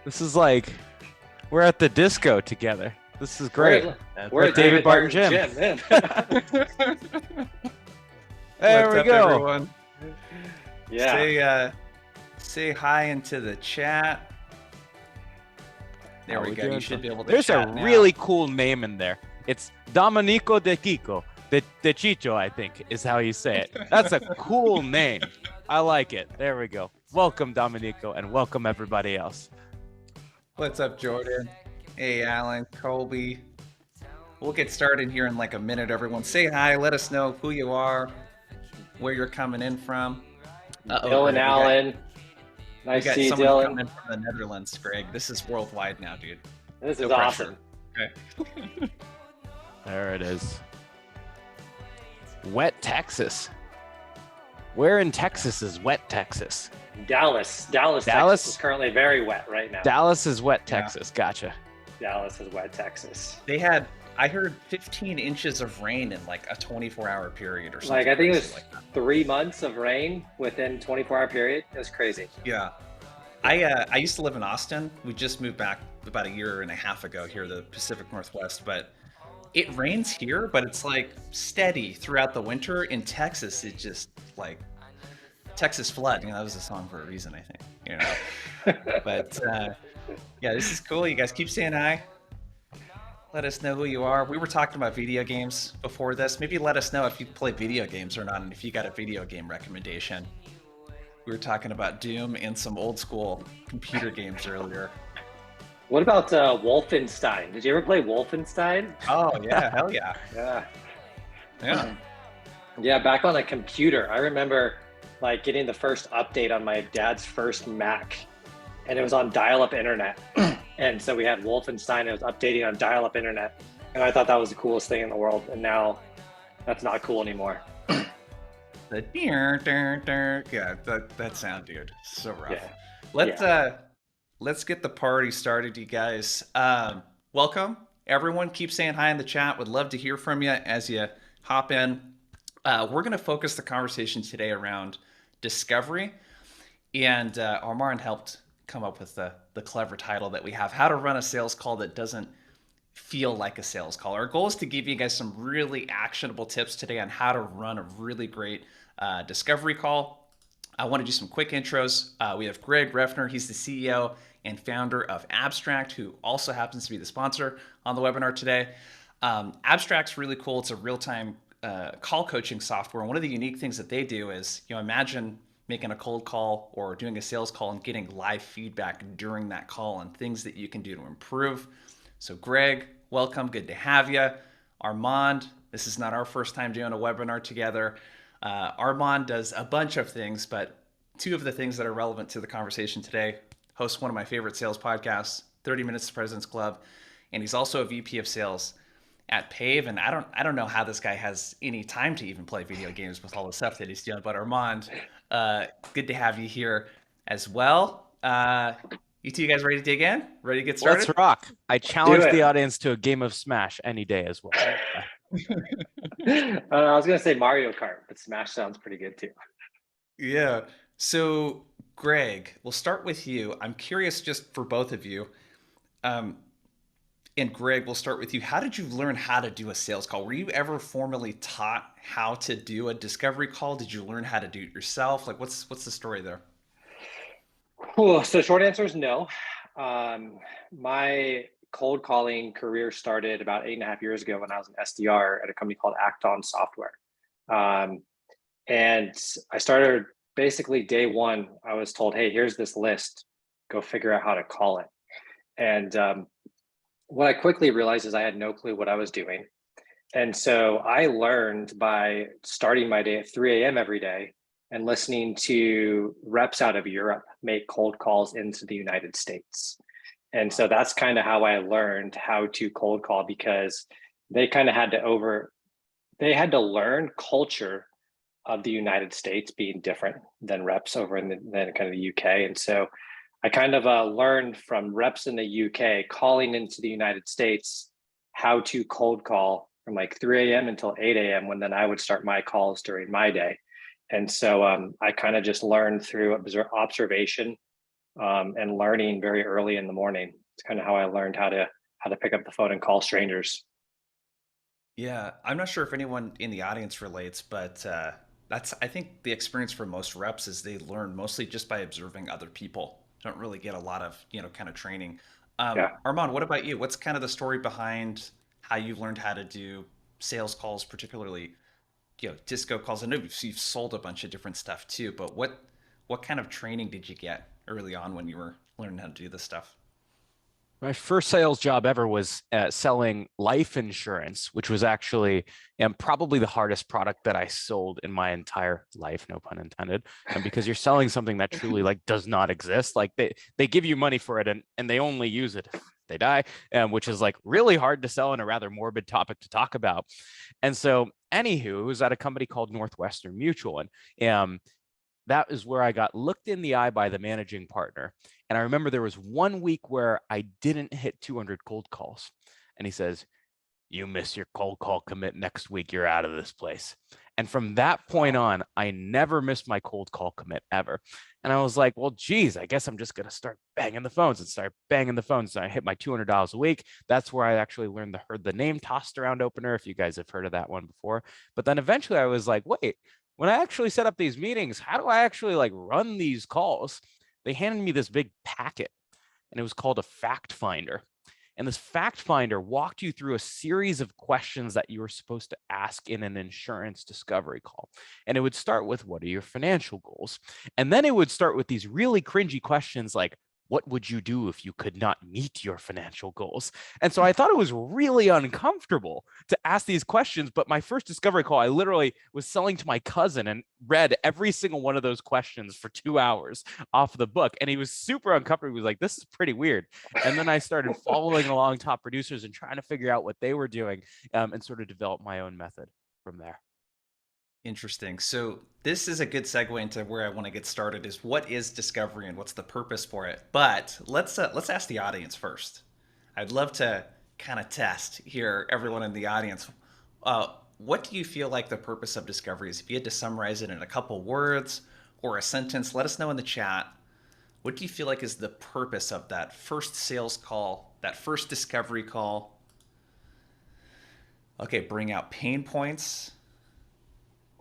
This is like we're at the disco together. This is great. We're Let at David Barton Gym. Man. There What's we up, go. everyone? Yeah. Say hi into the chat. There How we we go. You doing, should be able to There's chat a now. really cool name in there. It's Domenico de Kiko. De Chicho, I think, is how you say it. That's a cool name. I like it. There we go. Welcome, Domenico, and welcome everybody else. What's up, Jordan? Hey, Alan, Colby. We'll get started here in like a minute, everyone. Say hi. Let us know who you are, where you're coming in from. Dylan Allen. Nice to see you, someone Dylan. coming from the Netherlands, Greg. This is worldwide now, dude. This is No awesome. pressure. Okay. There it is. Wet Texas. Where in Texas is wet Texas? Dallas, Texas is currently very wet right now. Dallas is wet Texas. Gotcha. Dallas is wet Texas. I heard 15 inches of rain in like a 24-hour period or something. Like I think it was like 3 months of rain within 24-hour period. It was crazy. Yeah. I used to live in Austin. We just moved back about a year and a half ago here, the Pacific Northwest, but it rains here, but it's like steady throughout the winter. In Texas, it just like Texas flood. That was a song for a reason, I think. But yeah, this is cool. You guys keep saying hi. Let us know who you are. We were talking about video games before this. Maybe let us know if you play video games or not, and if you got a video game recommendation. We were talking about Doom and some old school computer games earlier. What about Wolfenstein? Did you ever play Wolfenstein? Oh yeah, hell yeah. Yeah, back on a computer. I remember like getting the first update on my dad's first Mac, and it was on dial-up internet. And so we had Wolfenstein. It was updating on dial-up internet, and I thought that was the coolest thing in the world. And now that's not cool anymore. The yeah, that sound, dude, so rough. Yeah. Let's get the party started, you guys. Welcome, everyone. Keep saying hi in the chat. Would love to hear from you as you hop in. We're going to focus the conversation today around discovery, and Armand helped come up with the clever title that we have: How to Run a Sales Call That Doesn't Feel Like a Sales Call. Our goal is to give you guys some really actionable tips today on how to run a really great discovery call. I want to do some quick intros. We have Greg Reffner. He's the CEO and founder of Abstrakt, who also happens to be the sponsor on the webinar today. Abstrakt's really cool. It's a real-time call coaching software. And one of the unique things that they do is, imagine making a cold call or doing a sales call and getting live feedback during that call and things that you can do to improve. So Greg, welcome. Good to have you. Armand, this is not our first time doing a webinar together. Armand does a bunch of things, but two of the things that are relevant to the conversation today: hosts one of my favorite sales podcasts, 30 Minutes to President's Club, and he's also a VP of sales at Pave. And I don't know how this guy has any time to even play video games with all the stuff that he's doing. But Armand, good to have you here as well. You two guys ready to dig in? Ready to get started? Let's rock. I challenge the audience to a game of Smash any day as well. I was going to say Mario Kart, but Smash sounds pretty good too. Yeah. So Greg, we'll start with you. I'm curious, just for both of you. And Greg, we'll start with you. How did you learn how to do a sales call? Were you ever formally taught how to do a discovery call? Did you learn how to do it yourself? Like, what's the story there? Cool. So short answer is no. My cold calling career started about 8.5 years ago when I was an SDR at a company called Acton Software. And I started basically day one. I was told, hey, here's this list. Go figure out how to call it. And what I quickly realized is I had no clue what I was doing. And so I learned by starting my day at 3 a.m. every day and listening to reps out of Europe make cold calls into the United States. And so that's kind of how I learned how to cold call, because they kind of had to learn culture of the United States being different than reps over in the kind of the UK. And so I kind of learned from reps in the UK calling into the United States how to cold call from like 3 a.m. until 8 a.m. when then I would start my calls during my day. And so I kind of just learned through observation and learning very early in the morning. It's kind of how I learned how to pick up the phone and call strangers. Yeah, I'm not sure if anyone in the audience relates, but that's, I think, the experience for most reps is they learn mostly just by observing other people. Don't really get a lot of, kind of training. Yeah. Armand, what about you? What's kind of the story behind how you've learned how to do sales calls, particularly, disco calls? I know you've sold a bunch of different stuff too, but what kind of training did you get early on when you were learning how to do this stuff? My first sales job ever was selling life insurance, which was actually probably the hardest product that I sold in my entire life, no pun intended. And because you're selling something that truly like does not exist, like they give you money for it and they only use it if they die, which is like really hard to sell and a rather morbid topic to talk about. And so, anywho, it was at a company called Northwestern Mutual, and that is where I got looked in the eye by the managing partner. And I remember there was 1 week where I didn't hit 200 cold calls. And he says, "You miss your cold call commit next week, you're out of this place." And from that point on, I never missed my cold call commit ever. And I was like, well, geez, I guess I'm just going to start banging the phones and start banging the phones. And I hit my $200 a week. That's where I actually learned heard the name tossed around opener, if you guys have heard of that one before. But then eventually I was like, wait, when I actually set up these meetings, how do I actually like run these calls? They handed me this big packet and it was called a fact finder. And this fact finder walked you through a series of questions that you were supposed to ask in an insurance discovery call. And it would start with, what are your financial goals? And then it would start with these really cringy questions like, what would you do if you could not meet your financial goals? And so I thought it was really uncomfortable to ask these questions. But my first discovery call, I literally was selling to my cousin and read every single one of those questions for 2 hours off the book. And he was super uncomfortable. He was like, this is pretty weird. And then I started following along top producers and trying to figure out what they were doing, and sort of develop my own method from there. Interesting. So this is a good segue into where I want to get started is what is discovery and what's the purpose for it. But let's ask the audience first. I'd love to kind of test here, everyone in the audience. What do you feel like the purpose of discovery is? If you had to summarize it in a couple words or a sentence, let us know in the chat. What do you feel like is the purpose of that first sales call, that first discovery call? Okay, bring out pain points.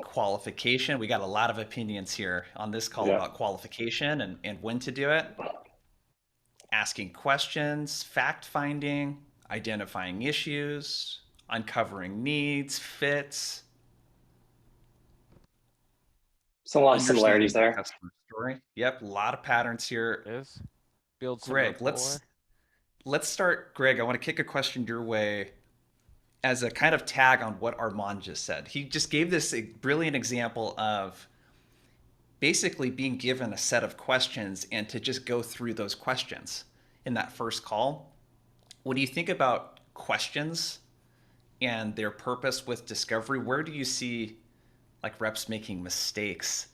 Qualification. We got a lot of opinions here on this call about qualification and when to do it. Asking questions, fact finding, identifying issues, uncovering needs, fits. So a lot of similarities there. Customer story. Yep, a lot of patterns here. It is. Build some Greg, rapport. let's start. Greg, I want to kick a question your way as a kind of tag on what Armand just said. He just gave this brilliant example of basically being given a set of questions and to just go through those questions in that first call. What do you think about questions and their purpose with discovery? Where do you see like reps making mistakes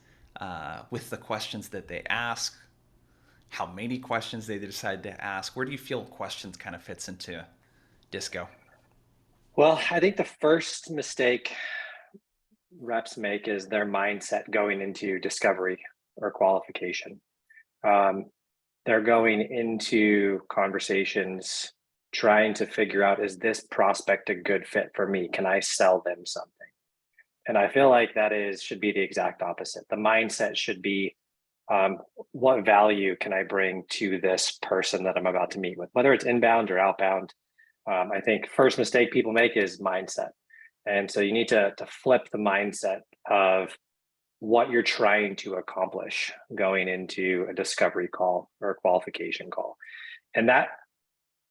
with the questions that they ask? How many questions they decide to ask? Where do you feel questions kind of fits into disco? Well, I think the first mistake reps make is their mindset going into discovery or qualification. They're going into conversations trying to figure out, is this prospect a good fit for me? Can I sell them something? And I feel like should be the exact opposite. The mindset should be, what value can I bring to this person that I'm about to meet with, whether it's inbound or outbound. I think first mistake people make is mindset. And so you need to flip the mindset of what you're trying to accomplish going into a discovery call or a qualification call. And that,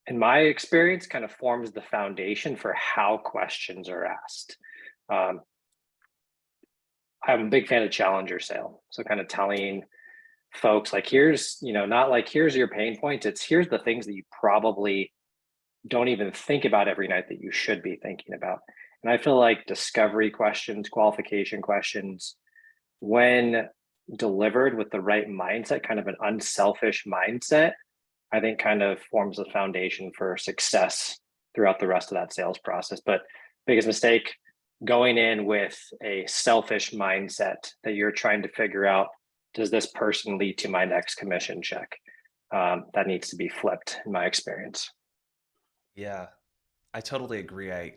in my experience, kind of forms the foundation for how questions are asked. I'm a big fan of challenger sale. So kind of telling folks like, here's, not like, here's your pain points. It's here's the things that you probably don't even think about every night that you should be thinking about. And I feel like discovery questions, qualification questions, when delivered with the right mindset, kind of an unselfish mindset, I think kind of forms the foundation for success throughout the rest of that sales process. But biggest mistake, going in with a selfish mindset that you're trying to figure out, does this person lead to my next commission check? that needs to be flipped in my experience. Yeah, I totally agree. I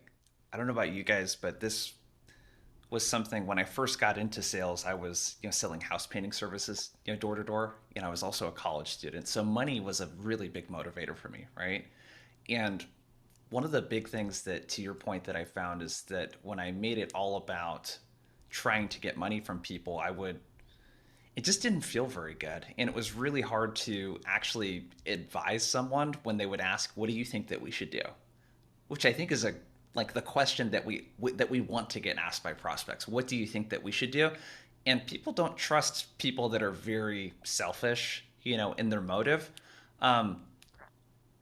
don't know about you guys, but this was something when I first got into sales, I was, selling house painting services, door to door. And I was also a college student. So money was a really big motivator for me, right? And one of the big things that, to your point, that I found is that when I made it all about trying to get money from people, it just didn't feel very good. And it was really hard to actually advise someone when they would ask, what do you think that we should do? Which I think is like the question that we want to get asked by prospects. What do you think that we should do? And people don't trust people that are very selfish, in their motive.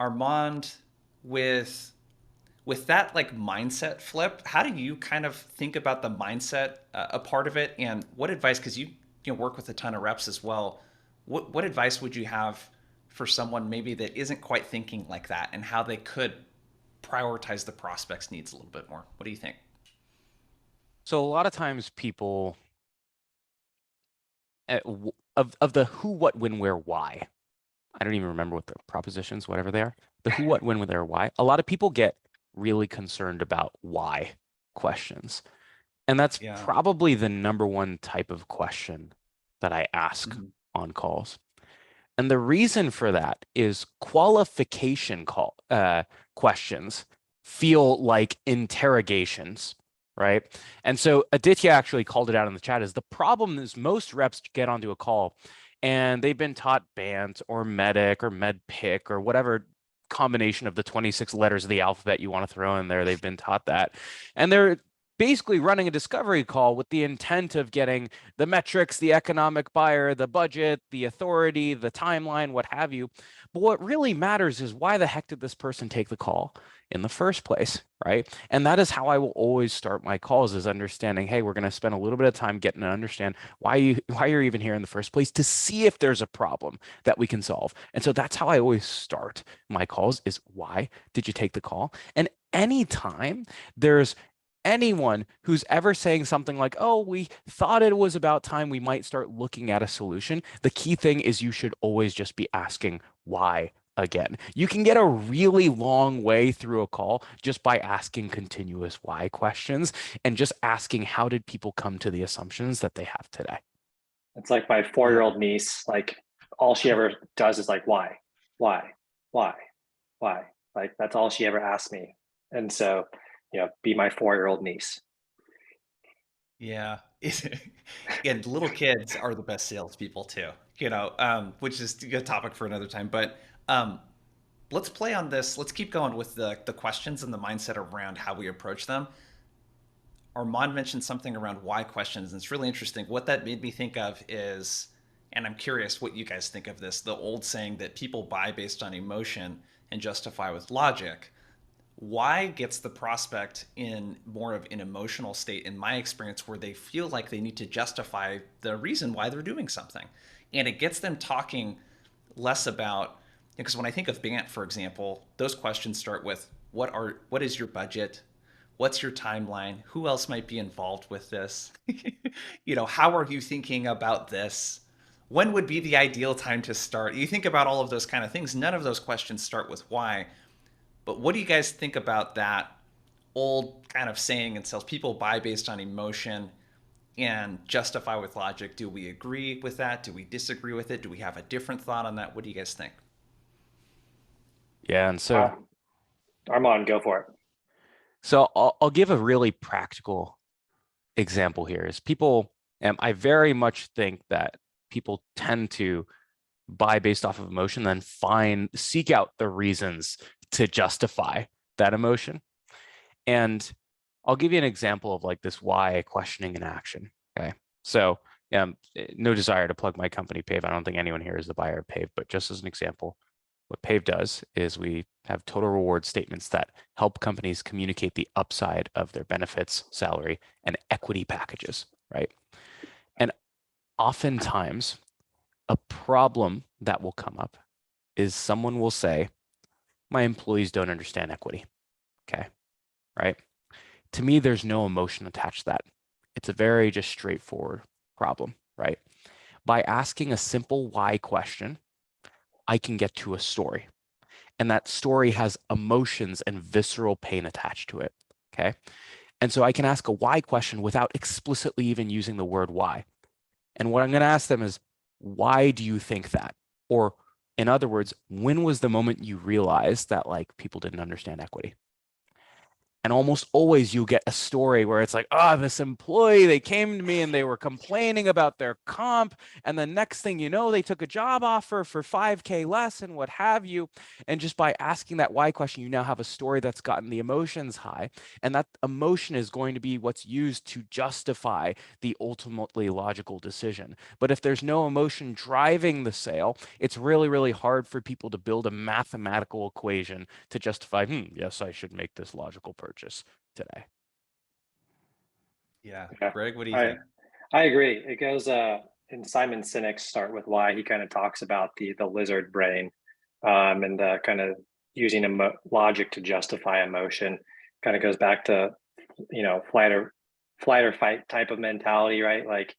Armand, with that like mindset flip, how do you kind of think about the mindset a part of it, and what advice? Because you work with a ton of reps as well. What advice would you have for someone maybe that isn't quite thinking like that, and how they could prioritize the prospect's needs a little bit more? What do you think? So a lot of times people of the who, what, when, where, why. I don't even remember what the propositions, whatever they are. The who, what, when, where, why. A lot of people get really concerned about why questions. And that's probably the number one type of question that I ask on calls. And the reason for that is qualification questions feel like interrogations, right? And so Aditya actually called it out in the chat, is the problem is most reps get onto a call and they've been taught BANT or MEDIC or MEDPIC or whatever combination of the 26 letters of the alphabet you want to throw in there. They've been taught that. And they're basically running a discovery call with the intent of getting the metrics, the economic buyer, the budget, the authority, the timeline, what have you. But what really matters is, why the heck did this person take the call in the first place, right? And that is how I will always start my calls, is understanding, hey, we're going to spend a little bit of time getting to understand why you're even here in the first place, to see if there's a problem that we can solve. And so that's how I always start my calls, is why did you take the call? And anytime there's anyone who's ever saying something like, oh, we thought it was about time we might start looking at a solution, the key thing is you should always just be asking why again. You can get a really long way through a call just by asking continuous why questions and just asking, how did people come to the assumptions that they have today? It's like my 4-year-old niece, like all she ever does is like, why? Like that's all she ever asks me. And so, be my 4-year-old niece. Yeah. And little kids are the best salespeople too, which is a topic for another time. But let's play on this. Let's keep going with the questions and the mindset around how we approach them. Armand mentioned something around why questions, and it's really interesting. What that made me think of is, and I'm curious what you guys think of this, the old saying that people buy based on emotion and justify with logic. Why gets the prospect in more of an emotional state, in my experience, where they feel like they need to justify the reason why they're doing something. And it gets them talking less about, because when I think of BANT, for example, those questions start with, what is your budget? What's your timeline? Who else might be involved with this? How are you thinking about this? When would be the ideal time to start? You think about all of those kind of things. None of those questions start with why. But what do you guys think about that old kind of saying in sales? People buy based on emotion and justify with logic. Do we agree with that? Do we disagree with it? Do we have a different thought on that? What do you guys think? Yeah, and so Armand, go for it. So I'll give a really practical example here. Is people, I very much think that people tend to buy based off of emotion, then seek out the reasons to justify that emotion. And I'll give you an example of like this why questioning in action. Okay. So no desire to plug my company, Pave. I don't think anyone here is the buyer of Pave, but just as an example, what Pave does is we have total reward statements that help companies communicate the upside of their benefits, salary, and equity packages, right? And oftentimes, a problem that will come up is someone will say, my employees don't understand equity, okay, right? To me, there's no emotion attached to that. It's a very just straightforward problem, right? By asking a simple why question, I can get to a story. And that story has emotions and visceral pain attached to it. Okay. And so I can ask a why question without explicitly even using the word why. And what I'm going to ask them is, why do you think that? Or in other words, when was the moment you realized that like people didn't understand equity? And almost always you get a story where it's like, oh, this employee, they came to me and they were complaining about their comp. And the next thing you know, they took a job offer for 5K less and what have you. And just by asking that why question, you now have a story that's gotten the emotions high. And that emotion is going to be what's used to justify the ultimately logical decision. But if there's no emotion driving the sale, it's really, really hard for people to build a mathematical equation to justify, yes, I should make this logical purchase today. Yeah. Yeah. Greg, what do you think? I agree. It goes in Simon Sinek's Start With Why, he kind of talks about the lizard brain, and the kind of using logic to justify emotion. Kind of goes back to, flight or fight type of mentality, right? Like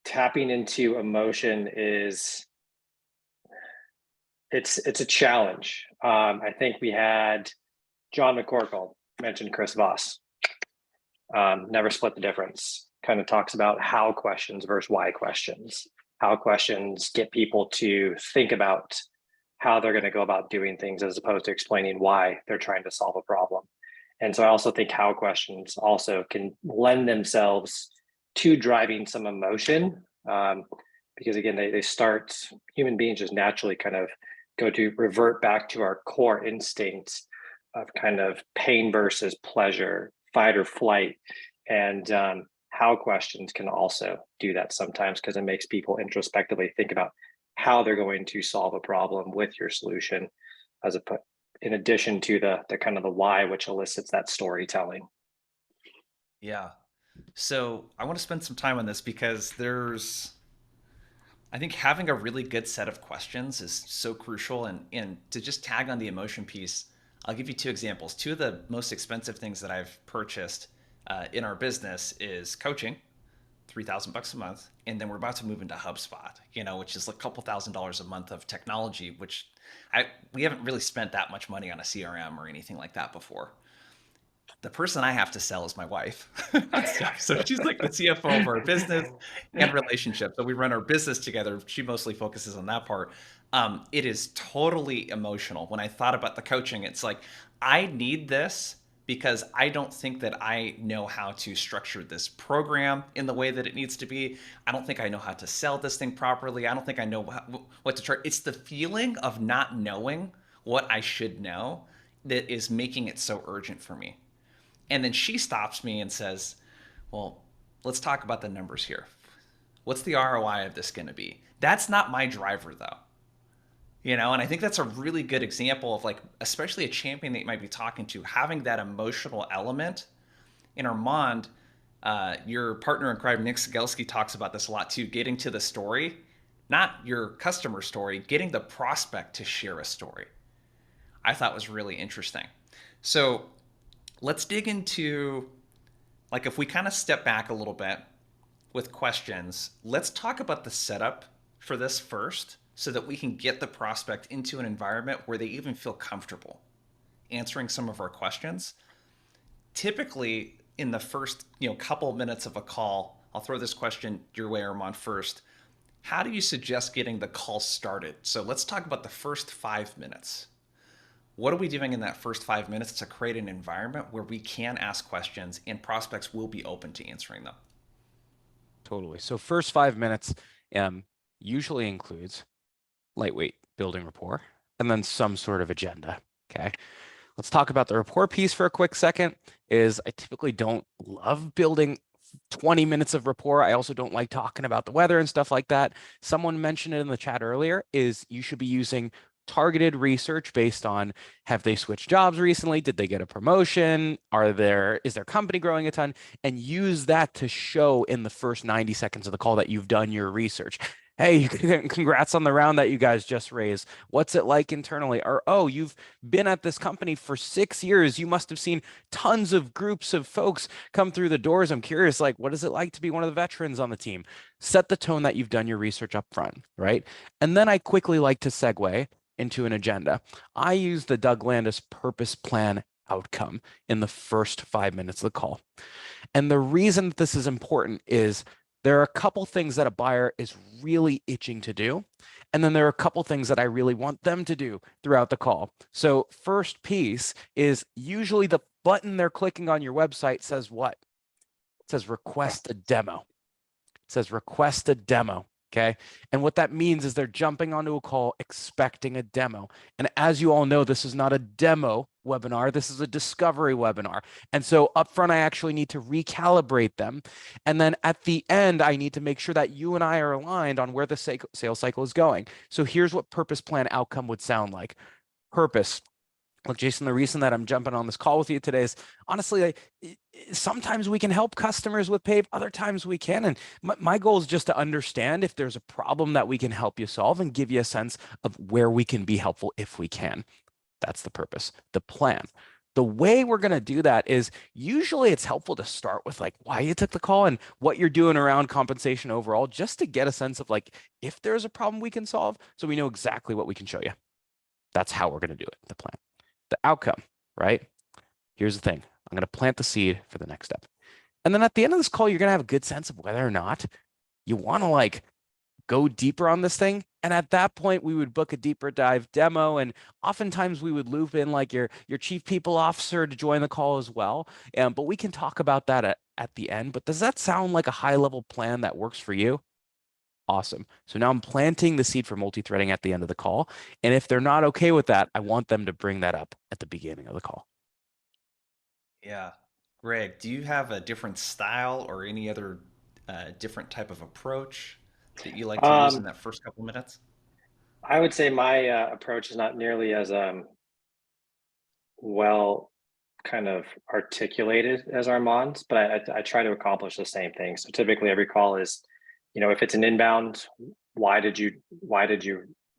tapping into emotion it's a challenge. I think we had John McCorkle mentioned Chris Voss. Never split the difference. Kind of talks about how questions versus why questions. How questions get people to think about how they're going to go about doing things as opposed to explaining why they're trying to solve a problem. And so I also think how questions also can lend themselves to driving some emotion, because again, they start, human beings just naturally kind of go to revert back to our core instincts of kind of pain versus pleasure, fight or flight. And how questions can also do that sometimes, because it makes people introspectively think about how they're going to solve a problem with your solution, as in addition to the kind of the why, which elicits that storytelling. Yeah. So I want to spend some time on this because I think having a really good set of questions is so crucial. And to just tag on the emotion piece, I'll give you two examples. Two of the most expensive things that I've purchased in our business is coaching, $3,000 a month, and then we're about to move into HubSpot, which is a couple $1,000s a month of technology, which we haven't really spent that much money on a CRM or anything like that before. The person I have to sell is my wife. So she's like the CFO of our business and relationship. So we run our business together. She mostly focuses on that part. It is totally emotional. When I thought about the coaching, it's like, I need this because I don't think that I know how to structure this program in the way that it needs to be. I don't think I know how to sell this thing properly. I don't think I know what to try. It's the feeling of not knowing what I should know that is making it so urgent for me. And then she stops me and says, well, let's talk about the numbers here. What's the ROI of this going to be? That's not my driver, though. And I think that's a really good example of, like, especially a champion that you might be talking to, having that emotional element. And Armand, your partner in crime, Nick Sigelski, talks about this a lot too, getting to the story, not your customer story, getting the prospect to share a story. I thought was really interesting. So let's dig into, like, if we kind of step back a little bit with questions, let's talk about the setup for this first so that we can get the prospect into an environment where they even feel comfortable answering some of our questions. Typically, in the first couple minutes of a call, I'll throw this question your way, Armand, first. How do you suggest getting the call started? So let's talk about the first 5 minutes. What are we doing in that first 5 minutes to create an environment where we can ask questions and prospects will be open to answering them? Totally. So first 5 minutes usually includes lightweight building rapport and then some sort of agenda. Okay. Let's talk about the rapport piece for a quick second. I typically don't love building 20 minutes of rapport. I also don't like talking about the weather and stuff like that. Someone mentioned it in the chat earlier, is you should be using targeted research based on, have they switched jobs recently? Did they get a promotion? Is their company growing a ton? And use that to show in the first 90 seconds of the call that you've done your research. Hey, congrats on the round that you guys just raised. What's it like internally? Or, oh, you've been at this company for 6 years. You must have seen tons of groups of folks come through the doors. I'm curious, like, what is it like to be one of the veterans on the team? Set the tone that you've done your research up front, right? And then I quickly like to segue into an agenda. I use the Doug Landis purpose plan outcome in the first 5 minutes of the call. And the reason that this is important is there are a couple things that a buyer is really itching to do. And then there are a couple things that I really want them to do throughout the call. So first piece is usually the button they're clicking on your website says what? It says request a demo. It says request a demo. Okay. And what that means is they're jumping onto a call expecting a demo. And as you all know, this is not a demo webinar. This is a discovery webinar. And so upfront, I actually need to recalibrate them. And then at the end, I need to make sure that you and I are aligned on where the sales cycle is going. So here's what purpose plan outcome would sound like. Purpose. Look, Jason, the reason that I'm jumping on this call with you today is honestly, sometimes we can help customers with Pave, other times we can. And my goal is just to understand if there's a problem that we can help you solve and give you a sense of where we can be helpful if we can. That's the purpose, the plan. The way we're going to do that is usually it's helpful to start with like why you took the call and what you're doing around compensation overall, just to get a sense of like if there's a problem we can solve so we know exactly what we can show you. That's how we're going to do it, the plan. The outcome, right? Here's the thing. I'm going to plant the seed for the next step. And then at the end of this call, you're going to have a good sense of whether or not you want to like go deeper on this thing. And at that point, we would book a deeper dive demo. And oftentimes we would loop in like your chief people officer to join the call as well. But we can talk about that at the end. But does that sound like a high level plan that works for you? Awesome. So now I'm planting the seed for multi-threading at the end of the call. And if they're not okay with that, I want them to bring that up at the beginning of the call. Yeah. Greg, do you have a different style or any other different type of approach that you like to use in that first couple minutes? I would say my approach is not nearly as well kind of articulated as Armand's, but I try to accomplish the same thing. So typically every call is, if it's an inbound, why did you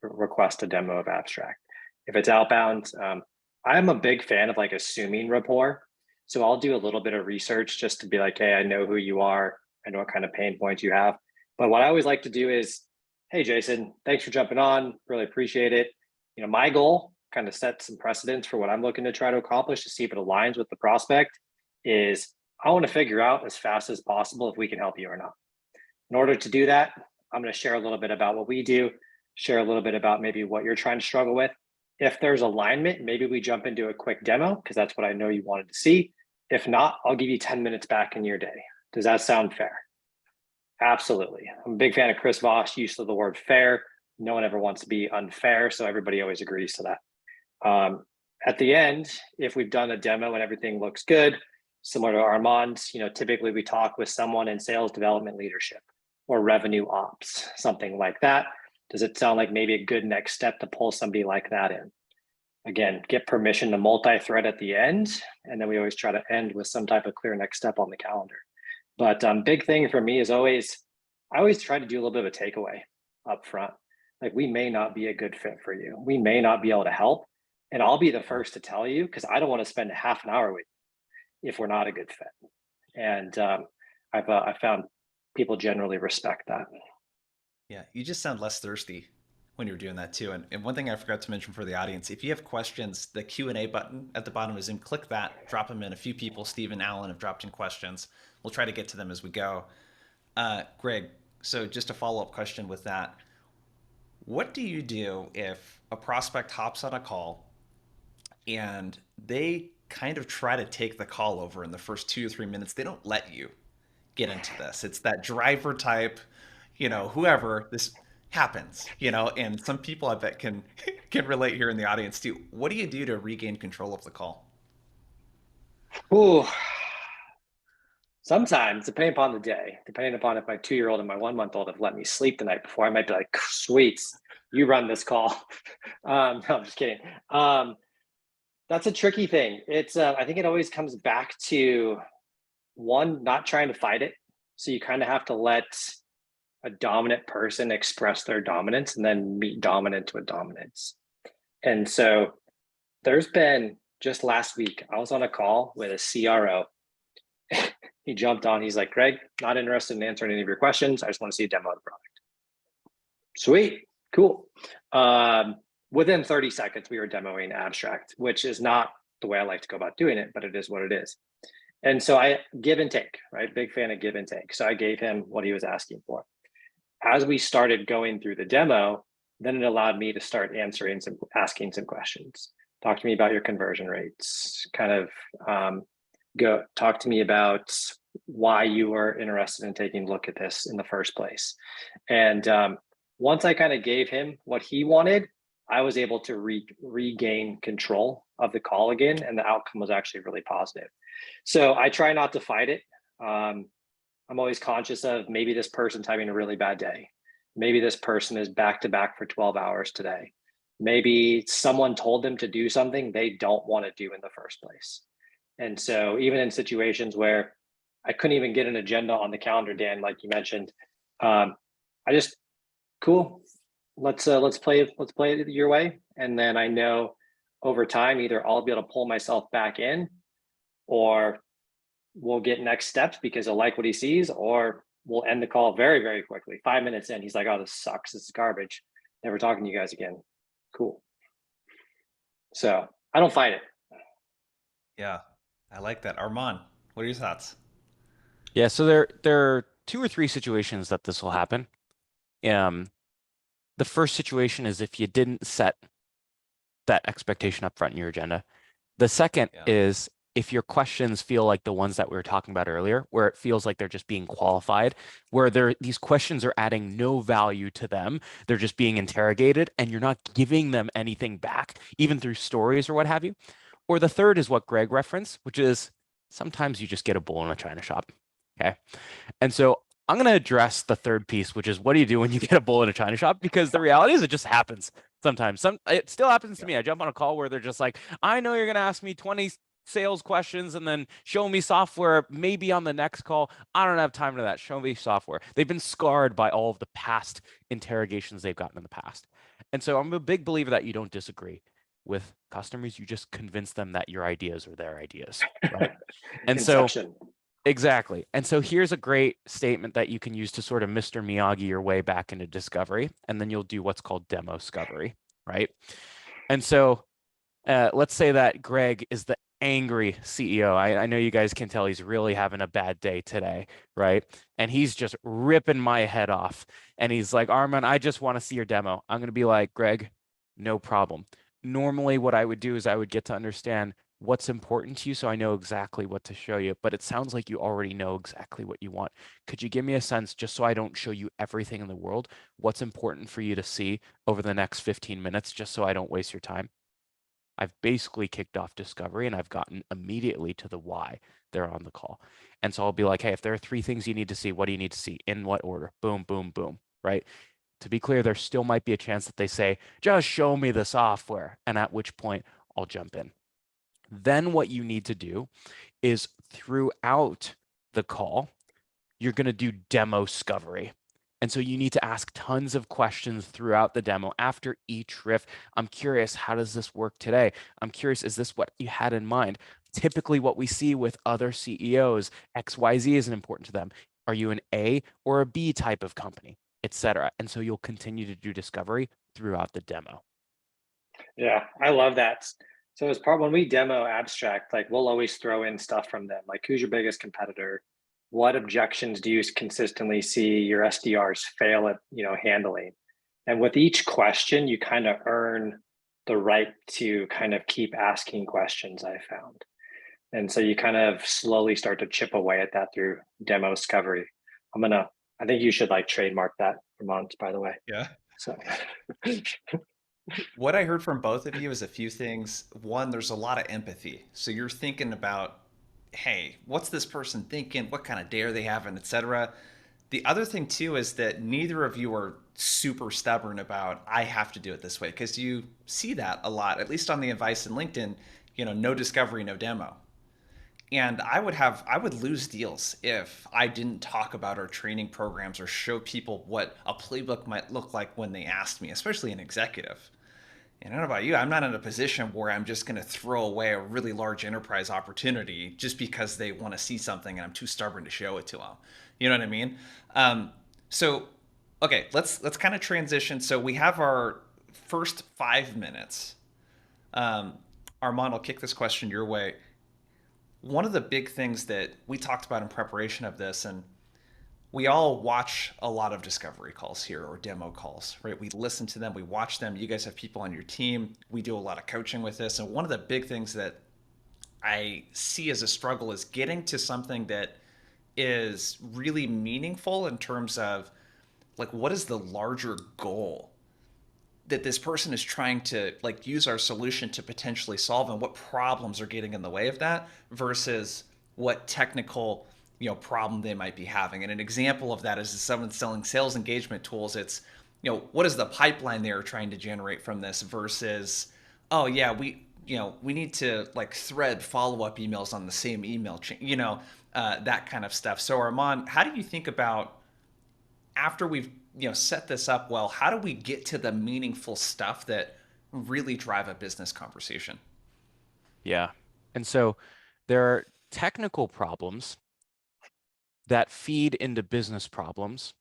request a demo of Abstrakt? If it's outbound, I'm a big fan of like assuming rapport. So I'll do a little bit of research just to be like, hey, I know who you are. I know what kind of pain points you have. But what I always like to do is, hey, Jason, thanks for jumping on. Really appreciate it. My goal, kind of set some precedents for what I'm looking to try to accomplish to see if it aligns with the prospect, is I want to figure out as fast as possible if we can help you or not. In order to do that, I'm going to share a little bit about what we do, share a little bit about maybe what you're trying to struggle with. If there's alignment, maybe we jump into a quick demo because that's what I know you wanted to see. If not, I'll give you 10 minutes back in your day. Does that sound fair? Absolutely. I'm a big fan of Chris Voss' use of the word fair. No one ever wants to be unfair, so everybody always agrees to that. At the end, if we've done a demo and everything looks good, similar to Armand's, typically we talk with someone in sales development leadership or revenue ops, something like that. Does it sound like maybe a good next step to pull somebody like that in? Again, get permission to multi-thread at the end, and then we always try to end with some type of clear next step on the calendar. But big thing for me is I always try to do a little bit of a takeaway up front. Like, we may not be a good fit for you. We may not be able to help. And I'll be the first to tell you, because I don't want to spend a half an hour with you if we're not a good fit. And I've found people generally respect that. Yeah, you just sound less thirsty when you're doing that too. And one thing I forgot to mention for the audience, if you have questions, the Q&A button at the bottom of Zoom, click that, drop them in. A few people, Steve and Alan, have dropped in questions. We'll try to get to them as we go. Greg, so just a follow-up question with that. What do you do if a prospect hops on a call and they kind of try to take the call over in the first 2 or 3 minutes? They don't let you get into this. It's that driver type, whoever, this happens, and some people I bet can relate here in the audience too. What do you do to regain control of the call? Ooh. Sometimes, depending upon the day, depending upon if my 2-year-old and my 1-month-old have let me sleep the night before, I might be like, sweet, you run this call. No, I'm just kidding. That's a tricky thing. It's I think it always comes back to, one, not trying to fight it. So you kind of have to let a dominant person express their dominance and then meet dominance with dominance. And so there's been, just last week, I was on a call with a CRO. He jumped on, he's like, Greg, not interested in answering any of your questions. I just want to see a demo of the product. Sweet, cool. Within 30 seconds, we were demoing Abstrakt, which is not the way I like to go about doing it, but it is what it is. And so I give and take, right? Big fan of give and take. So I gave him what he was asking for. As we started going through the demo, then it allowed me to start asking some questions. Talk to me about your conversion rates, kind of talk to me about why you were interested in taking a look at this in the first place. And once I kind of gave him what he wanted, I was able to regain control of the call again, and the outcome was actually really positive. So I try not to fight it. I'm always conscious of maybe this person's having a really bad day. Maybe this person is back to back for 12 hours today. Maybe someone told them to do something they don't want to do in the first place. And so even in situations where I couldn't even get an agenda on the calendar, Dan, like you mentioned, cool. Let's play it your way. And then I know over time, either I'll be able to pull myself back in, or we'll get next steps because he'll like what he sees, or we'll end the call very, very quickly. 5 minutes in, he's like, oh, this sucks. This is garbage. Never talking to you guys again. Cool. So I don't fight it. Yeah, I like that. Armand, what are your thoughts? Yeah, so there are 2 or 3 situations that this will happen. The first situation is if you didn't set that expectation up front in your agenda. The second is if your questions feel like the ones that we were talking about earlier, where it feels like they're just being qualified, where these questions are adding no value to them, they're just being interrogated, and you're not giving them anything back, even through stories or what have you. Or the third is what Greg referenced, which is sometimes you just get a bull in a china shop. Okay. And so I'm going to address the third piece, which is what do you do when you get a bull in a china shop? Because the reality is it just happens sometimes. It still happens to me. I jump on a call where they're just like, I know you're going to ask me 20 sales questions and then show me software maybe on the next call. I don't have time for that. Show me software. They've been scarred by all of the past interrogations they've gotten in the past. And so I'm a big believer that you don't disagree with customers. You just convince them that your ideas are their ideas. Right? And Inception. So exactly. And so here's a great statement that you can use to sort of Mr. Miyagi your way back into discovery, and then you'll do what's called demo discovery, right? And so let's say that Greg is the angry CEO. I know you guys can tell he's really having a bad day today, right? And he's just ripping my head off. And he's like, Armand, I just want to see your demo. I'm going to be like, Greg, no problem. Normally what I would do is I would get to understand what's important to you so I know exactly what to show you, but it sounds like you already know exactly what you want. Could you give me a sense, just so I don't show you everything in the world, what's important for you to see over the next 15 minutes, just so I don't waste your time? I've basically kicked off discovery and I've gotten immediately to the why they're on the call. And so I'll be like, hey, if there are 3 things you need to see, what do you need to see? In what order? Boom, boom, boom, right? To be clear, there still might be a chance that they say, just show me the software. And at which point I'll jump in. Then what you need to do is throughout the call, you're going to do demo discovery. And so you need to ask tons of questions throughout the demo. After each riff, I'm curious, how does this work today? I'm curious, is this what you had in mind? Typically what we see with other CEOs, XYZ isn't important to them. Are you an A or a B type of company, etc.? And so you'll continue to do discovery throughout the demo. Yeah, I love that. So as part when we demo Abstrakt, like we'll always throw in stuff from them, like who's your biggest competitor? What objections do you consistently see your SDRs fail at, handling? And with each question, you kind of earn the right to kind of keep asking questions, I found. And so you kind of slowly start to chip away at that through demo discovery. I think you should like trademark that, Armand, by the way. Yeah. So What I heard from both of you is a few things. One, there's a lot of empathy. So you're thinking about, hey, what's this person thinking? What kind of day are they having, etc. The other thing too is that neither of you are super stubborn about, I have to do it this way, because you see that a lot, at least on the advice in LinkedIn, no discovery, no demo. And I would lose deals if I didn't talk about our training programs or show people what a playbook might look like when they asked me, especially an executive. And I don't know about you, I'm not in a position where I'm just going to throw away a really large enterprise opportunity just because they want to see something and I'm too stubborn to show it to them. You know what I mean? So, okay, let's kind of transition. So we have our first 5 minutes. Armand, I'll kick this question your way. One of the big things that we talked about in preparation of this, and we all watch a lot of discovery calls here or demo calls, right? We listen to them, we watch them. You guys have people on your team. We do a lot of coaching with this. And one of the big things that I see as a struggle is getting to something that is really meaningful in terms of like, what is the larger goal that this person is trying to like use our solution to potentially solve, and what problems are getting in the way of that versus what technical problem they might be having. And an example of that is if someone's selling sales engagement tools, it's what is the pipeline they're trying to generate from this versus, oh yeah, we need to like thread follow-up emails on the same email chain, that kind of stuff. So Armand, how do you think about, after we've set this up well, how do we get to the meaningful stuff that really drive a business conversation? Yeah. And so there are technical problems that feed into business problems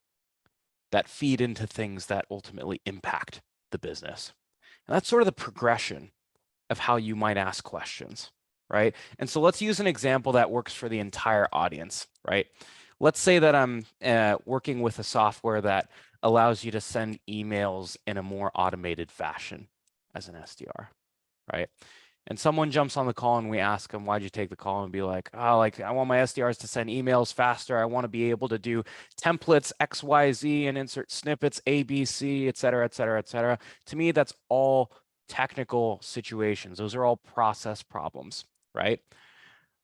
that feed into things that ultimately impact the business. And that's sort of the progression of how you might ask questions, right? And so let's use an example that works for the entire audience, right? Let's say that I'm working with a software that allows you to send emails in a more automated fashion as an SDR, right? And someone jumps on the call and we ask them, why'd you take the call? And be like, oh, like I want my SDRs to send emails faster. I want to be able to do templates XYZ and insert snippets ABC, et cetera, et cetera, et cetera. To me, that's all technical situations. Those are all process problems, right?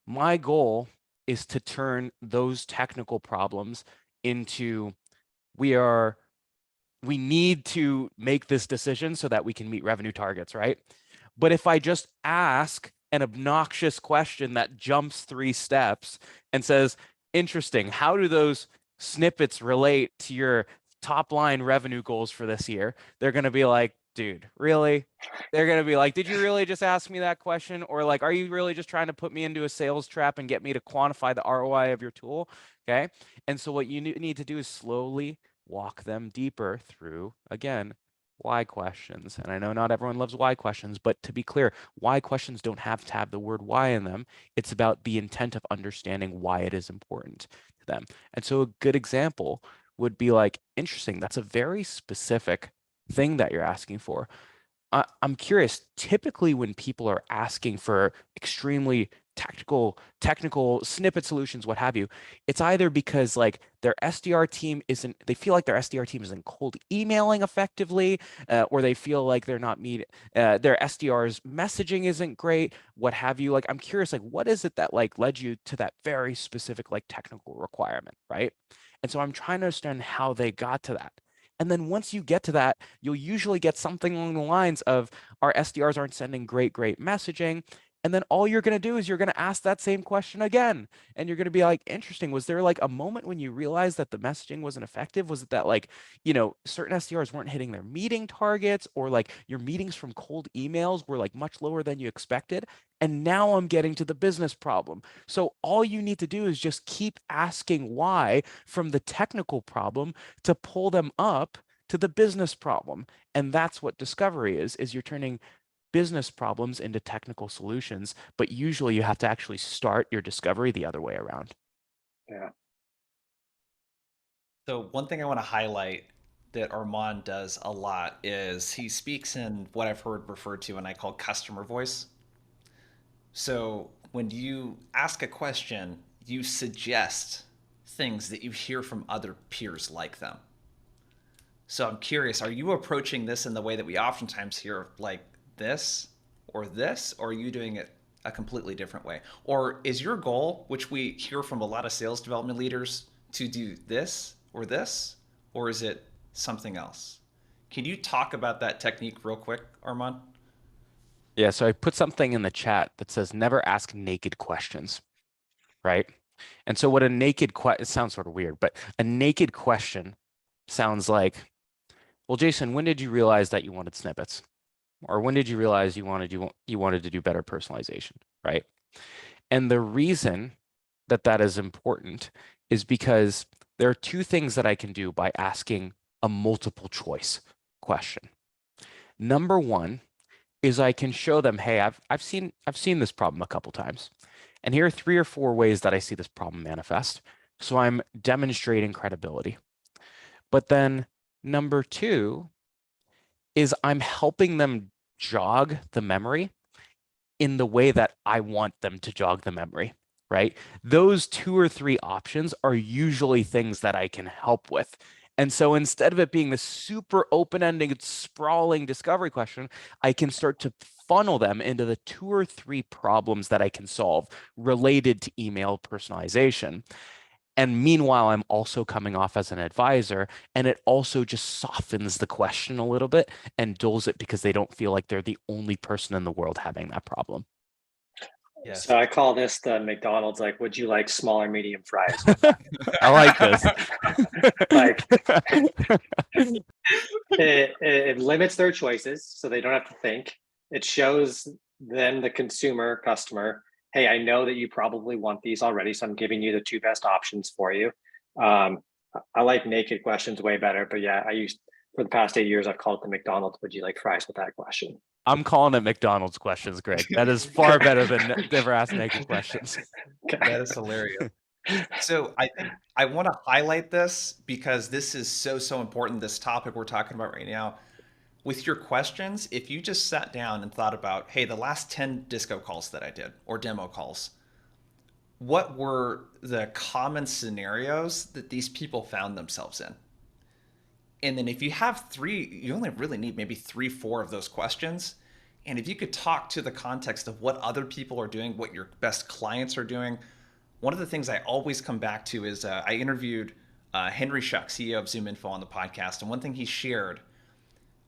My goal is to turn those technical problems into we need to make this decision so that we can meet revenue targets, right? But if I just ask an obnoxious question that jumps 3 steps and says, interesting, how do those snippets relate to your top line revenue goals for this year? They're going to be like, dude, really? They're going to be like, did you really just ask me that question? Or like, are you really just trying to put me into a sales trap and get me to quantify the ROI of your tool? Okay. And so what you need to do is slowly walk them deeper through, again, why questions. And I know not everyone loves why questions, but to be clear, why questions don't have to have the word why in them. It's about the intent of understanding why it is important to them. And so a good example would be like, interesting, that's a very specific thing that you're asking for. I'm curious, typically when people are asking for extremely technical snippet solutions, what have you, it's either because like their SDR team they feel like their SDR team isn't cold emailing effectively, or they feel like they're not their SDR's messaging isn't great, what have you. Like, I'm curious, like, what is it that like led you to that very specific like technical requirement, right? And so I'm trying to understand how they got to that. And then once you get to that, you'll usually get something along the lines of our SDRs aren't sending great messaging. And then all you're going to do is you're going to ask that same question again. And you're going to be like, interesting, was there like a moment when you realized that the messaging wasn't effective? Was it that like, certain SDRs weren't hitting their meeting targets, or like your meetings from cold emails were like much lower than you expected? And now I'm getting to the business problem. So all you need to do is just keep asking why from the technical problem to pull them up to the business problem. And that's what discovery is you're turning business problems into technical solutions, but usually you have to actually start your discovery the other way around. Yeah. So one thing I want to highlight that Armand does a lot is he speaks in what I've heard referred to and I call customer voice. So when you ask a question, you suggest things that you hear from other peers like them. So I'm curious, are you approaching this in the way that we oftentimes hear, like this, or are you doing it a completely different way? Or is your goal, which we hear from a lot of sales development leaders, to do this, or is it something else? Can you talk about that technique real quick, Armand? Yeah, so I put something in the chat that says never ask naked questions. right? And so what a naked question, it sounds sort of weird, but a naked question sounds like, well, Jason, when did you realize that you wanted snippets? Or when did you realize you wanted to do better personalization, right? And the reason that that is important is because there are two things that I can do by asking a multiple choice question. Number one is I can show them, hey, I've seen this problem a couple times, and here are 3 or 4 ways that I see this problem manifest. So I'm demonstrating credibility. But then number two is I'm helping them jog the memory in the way that I want them to jog the memory, right? Those 2 or 3 options are usually things that I can help with. And so instead of it being this super open-ended, sprawling discovery question, I can start to funnel them into the 2 or 3 problems that I can solve related to email personalization. And meanwhile, I'm also coming off as an advisor, and it also just softens the question a little bit and dulls it because they don't feel like they're the only person in the world having that problem. Yes. So I call this the McDonald's, like, would you like small or medium fries? I like this. Like, it limits their choices so they don't have to think. It shows them, the consumer, customer, hey, I know that you probably want these already, so I'm giving you the 2 best options for you. I like naked questions way better, but yeah, for the past 8 years, I've called it the McDonald's, would you like fries with that question? I'm calling it McDonald's questions, Greg. That is far better than never ask naked questions. That is hilarious. So I think I want to highlight this because this is so important, this topic we're talking about right now. With your questions, if you just sat down and thought about, hey, the last 10 disco calls that I did or demo calls, what were the common scenarios that these people found themselves in? And then if you have 3, you only really need maybe 3, 4 of those questions. And if you could talk to the context of what other people are doing, what your best clients are doing, one of the things I always come back to is I interviewed Henry Schuck, CEO of ZoomInfo, on the podcast. And one thing he shared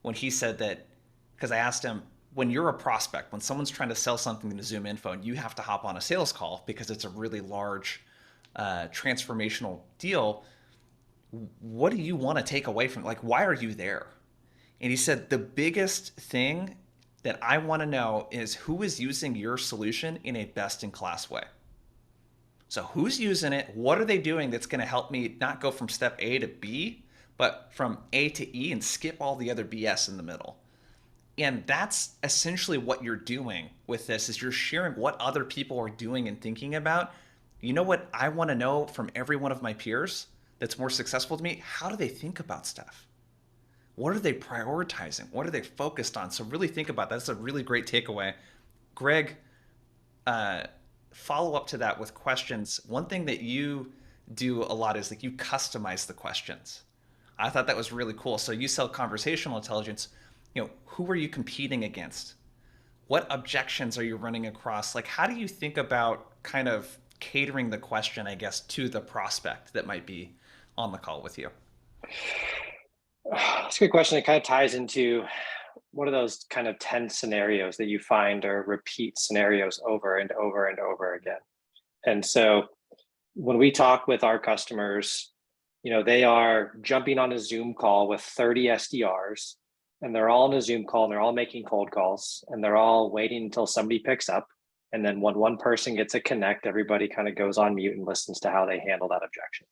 when he said that, because I asked him, when you're a prospect, when someone's trying to sell something to ZoomInfo and you have to hop on a sales call because it's a really large transformational deal, what do you want to take away from it? Like, why are you there? And he said, the biggest thing that I want to know is who is using your solution in a best-in-class way. So who's using it? What are they doing that's going to help me not go from step A to B, but from A to E and skip all the other BS in the middle? And that's essentially what you're doing with this, is you're sharing what other people are doing and thinking about. You know what I want to know from every one of my peers that's more successful than me? How do they think about stuff? What are they prioritizing? What are they focused on? So really think about that. That's a really great takeaway. Greg, follow up to that with questions. One thing that you do a lot is like you customize the questions. I thought that was really cool. So you sell conversational intelligence. Who are you competing against? What objections are you running across? Like, how do you think about kind of catering the question, I guess, to the prospect that might be on the call with you? That's a good question. It kind of ties into what are those kind of 10 scenarios that you find or repeat scenarios over and over and over again. And so when we talk with our customers, they are jumping on a Zoom call with 30 SDRs, and they're all on a Zoom call, and they're all making cold calls, and they're all waiting until somebody picks up. And then when one person gets a connect, everybody kind of goes on mute and listens to how they handle that objection.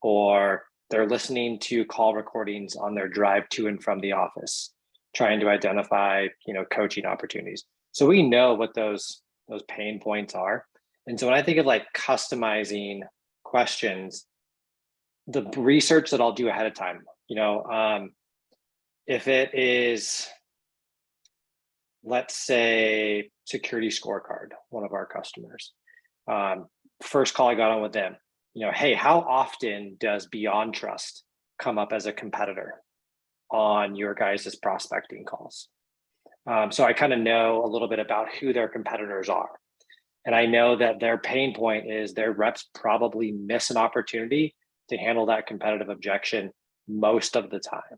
Or they're listening to call recordings on their drive to and from the office, trying to identify, coaching opportunities. So we know what those pain points are. And so when I think of like customizing questions, the research that I'll do ahead of time, if it is, let's say, security scorecard, one of our customers, first call I got on with them, hey, how often does Beyond Trust come up as a competitor on your guys' prospecting calls? So I kind of know a little bit about who their competitors are. And I know that their pain point is their reps probably miss an opportunity to handle that competitive objection most of the time.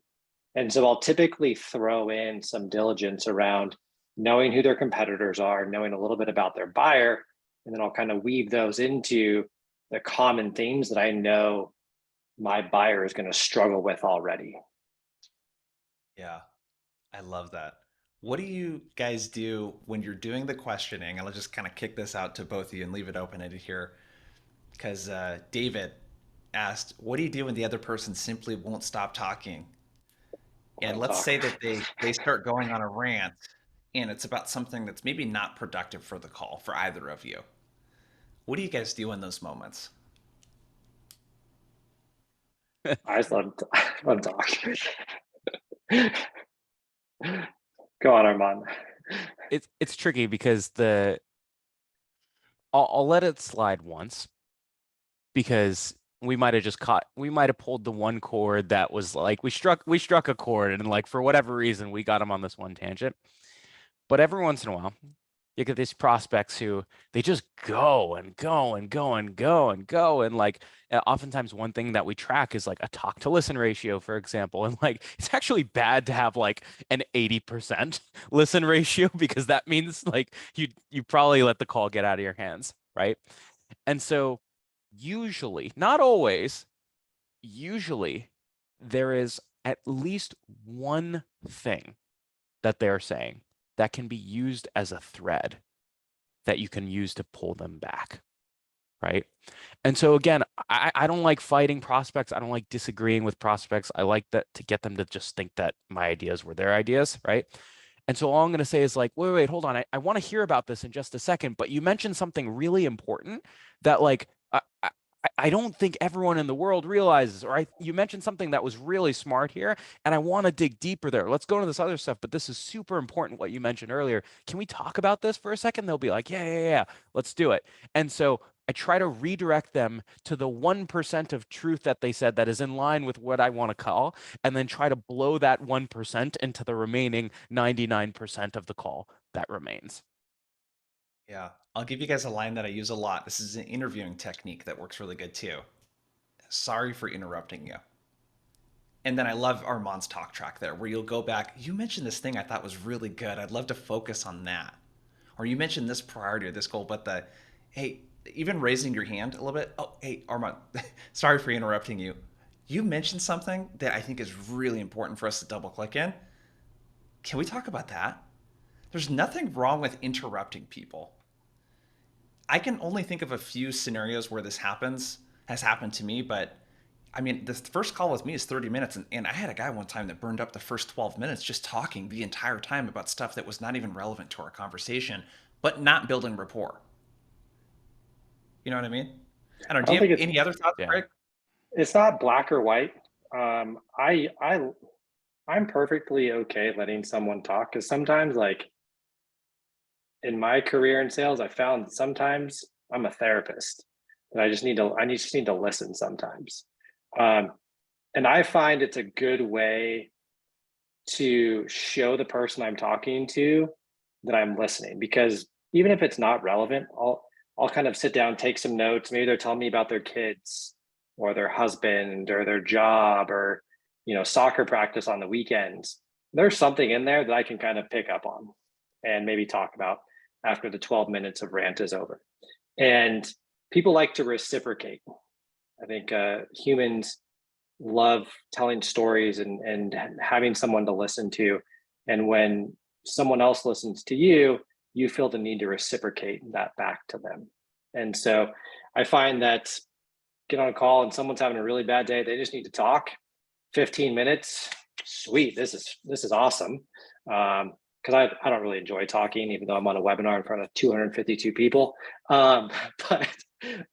And so I'll typically throw in some diligence around knowing who their competitors are, knowing a little bit about their buyer, And then I'll kind of weave those into the common themes that I know my buyer is going to struggle with already. Yeah, I love that. What do you guys do when you're doing the questioning? And I'll just kind of kick this out to both of you and leave it open-ended here. Because David asked, what do you do when the other person simply won't stop talking? And let's say that they start going on a rant and it's about something that's maybe not productive for the call for either of you. What do you guys do in those moments? I just let him talk. Go on, Armand. It's tricky because I'll let it slide once, because we might have pulled the one chord that was like we struck a chord, and like for whatever reason we got him on this one tangent. But every once in a while you get these prospects who they just go and go and go and go and go, and like oftentimes one thing that we track is like a talk to listen ratio, for example, and like it's actually bad to have like an 80% listen ratio, because that means like you probably let the call get out of your hands, right? And so usually, not always, usually there is at least one thing that they're saying that can be used as a thread that you can use to pull them back, right? And so again, I don't like fighting prospects. I don't like disagreeing with prospects. I like that to get them to just think that my ideas were their ideas, right? And so all I'm going to say is like, wait, hold on. I want to hear about this in just a second, but you mentioned something really important that like, I don't think everyone in the world realizes, or you mentioned something that was really smart here, and I want to dig deeper there. Let's go into this other stuff, but this is super important what you mentioned earlier. Can we talk about this for a second? They'll be like, yeah, let's do it. And so I try to redirect them to the 1% of truth that they said that is in line with what I want to call, and then try to blow that 1% into the remaining 99% of the call that remains. Yeah, I'll give you guys a line that I use a lot. This is an interviewing technique that works really good too. Sorry for interrupting you. And then I love Armand's talk track there, where you'll go back. You mentioned this thing I thought was really good. I'd love to focus on that. Or you mentioned this priority or this goal, but hey, even raising your hand a little bit. Oh, hey, Armand, sorry for interrupting you. You mentioned something that I think is really important for us to double click in. Can we talk about that? There's nothing wrong with interrupting people. I can only think of a few scenarios where this has happened to me, but I mean, the first call with me is 30 minutes, and I had a guy one time that burned up the first 12 minutes just talking the entire time about stuff that was not even relevant to our conversation, but not building rapport. You know what I mean? I don't know. Do you have any other thoughts, Greg? It's not black or white. I'm perfectly okay letting someone talk, because sometimes, like in my career in sales, I found that sometimes I'm a therapist, and I just need to listen sometimes. And I find it's a good way to show the person I'm talking to that I'm listening, because even if it's not relevant, I'll kind of sit down, take some notes. Maybe they're telling me about their kids or their husband or their job, or soccer practice on the weekends. There's something in there that I can kind of pick up on and maybe talk about after the 12 minutes of rant is over. And people like to reciprocate. I think humans love telling stories and having someone to listen to. And when someone else listens to you, you feel the need to reciprocate that back to them. And so I find that get on a call and someone's having a really bad day, they just need to talk 15 minutes. Sweet, this is awesome. Because I don't really enjoy talking, even though I'm on a webinar in front of 252 people. But